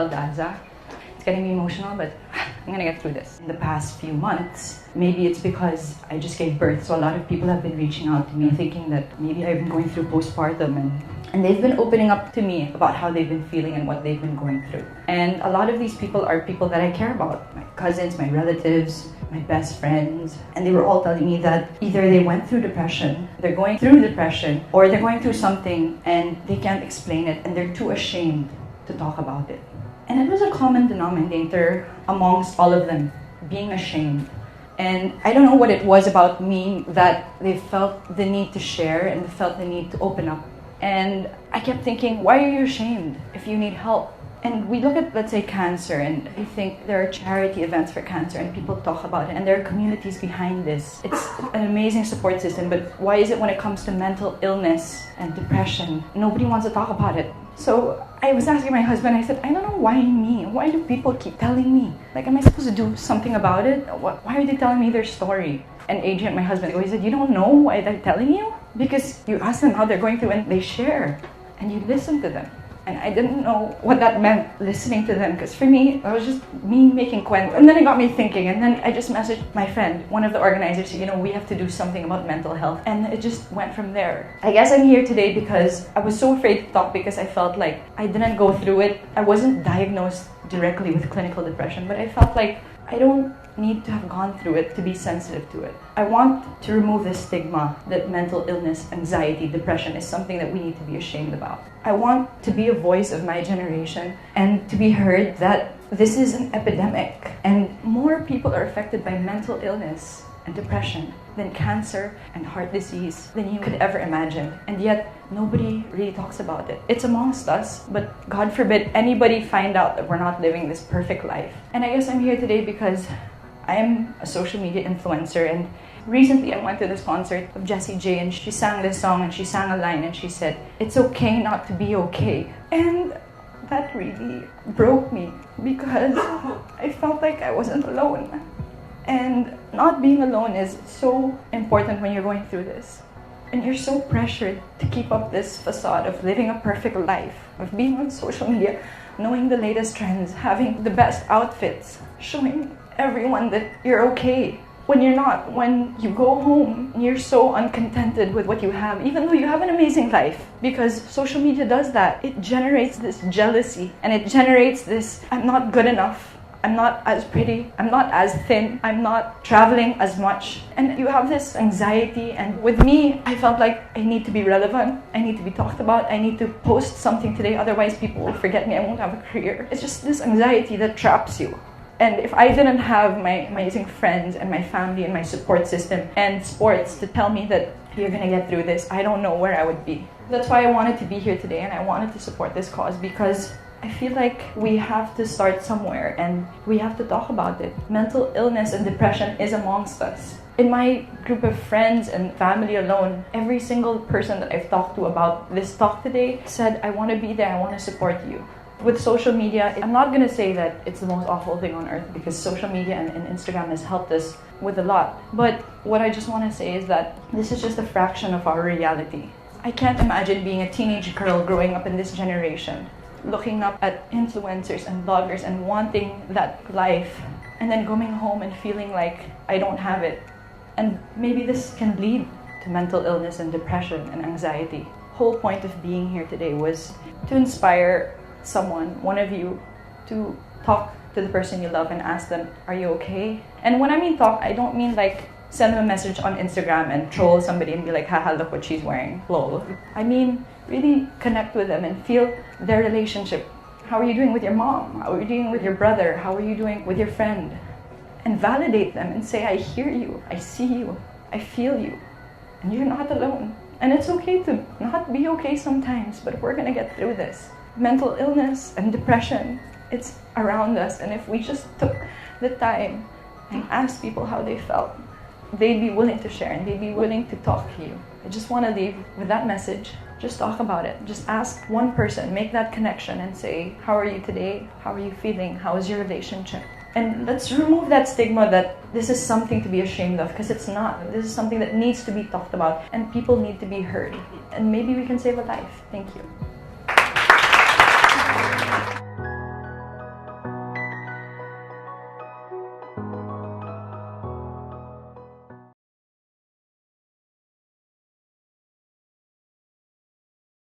Isabelle Daza. It's getting me emotional, but I'm gonna get through this. In the past few months, maybe it's because I just gave birth, so a lot of people have been reaching out to me thinking that maybe I've been going through postpartum, and they've been opening up to me about how they've been feeling and what they've been going through. And a lot of these people are people that I care about. My cousins, my relatives, my best friends. And they were all telling me that either they went through depression, they're going through depression, or they're going through something and they can't explain it and they're too ashamed to talk about it. And it was a common denominator amongst all of them, being ashamed. And I don't know what it was about me that they felt the need to share and they felt the need to open up. And I kept thinking, why are you ashamed if you need help? And we look at, let's say, cancer, and we think there are charity events for cancer, and people talk about it, and there are communities behind this. It's an amazing support system, but why is it when it comes to mental illness and depression, nobody wants to talk about it? So I was asking my husband, I said, I don't know why me? Why do people keep telling me? Like, am I supposed to do something about it? Why are they telling me their story? And Adrian, my husband, he said, you don't know why they're telling you? Because you ask them how they're going through and they share, and you listen to them. And I didn't know what that meant, listening to them, because for me, it was just me making kwento. And then it got me thinking, and then I just messaged my friend, one of the organizers, we have to do something about mental health. And it just went from there. I guess I'm here today because I was so afraid to talk because I felt like I didn't go through it. I wasn't diagnosed directly with clinical depression, but I felt like I don't need to have gone through it to be sensitive to it. I want to remove the stigma that mental illness, anxiety, depression is something that we need to be ashamed about. I want to be a voice of my generation and to be heard that this is an epidemic and more people are affected by mental illness and depression than cancer and heart disease than you could ever imagine. And yet, nobody really talks about it. It's amongst us, but God forbid anybody find out that we're not living this perfect life. And I guess I'm here today because I am a social media influencer, and recently I went to this concert of Jessie J, and she sang this song and she sang a line and she said, "It's okay not to be okay." And that really broke me because I felt like I wasn't alone. And not being alone is so important when you're going through this. And you're so pressured to keep up this facade of living a perfect life, of being on social media, knowing the latest trends, having the best outfits, showing everyone that you're okay. When you're not, when you go home, you're so uncontented with what you have, even though you have an amazing life. Because social media does that. It generates this jealousy and it generates this, I'm not good enough. I'm not as pretty, I'm not as thin, I'm not traveling as much. And you have this anxiety, and with me, I felt like I need to be relevant, I need to be talked about, I need to post something today, otherwise people will forget me, I won't have a career. It's just this anxiety that traps you. And if I didn't have my amazing friends and my family and my support system and sports to tell me that you're gonna get through this, I don't know where I would be. That's why I wanted to be here today, and I wanted to support this cause because I feel like we have to start somewhere and we have to talk about it. Mental illness and depression is amongst us. In my group of friends and family alone, every single person that I've talked to about this talk today said, I want to be there, I want to support you. With social media, I'm not going to say that it's the most awful thing on earth because social media and Instagram has helped us with a lot. But what I just want to say is that this is just a fraction of our reality. I can't imagine being a teenage girl growing up in this generation, looking up at influencers and bloggers and wanting that life, and then going home and feeling like I don't have it. And maybe this can lead to mental illness and depression and anxiety. Whole point of being here today was to inspire someone, one of you, to talk to the person you love and ask them, are you okay? And when I mean talk, I don't mean like send them a message on Instagram and troll somebody and be like, haha, look what she's wearing, lol. I mean, really connect with them and feel their relationship. How are you doing with your mom? How are you doing with your brother? How are you doing with your friend? And validate them and say, I hear you, I see you, I feel you, and you're not alone. And it's okay to not be okay sometimes, but we're gonna get through this. Mental illness and depression, it's around us, and if we just took the time and asked people how they felt, they'd be willing to share and they'd be willing to talk to you. I just want to leave with that message. Just talk about it. Just ask one person, make that connection and say, how are you today? How are you feeling? How is your relationship? And let's remove that stigma that this is something to be ashamed of, because it's not. This is something that needs to be talked about and people need to be heard. And maybe we can save a life. Thank you.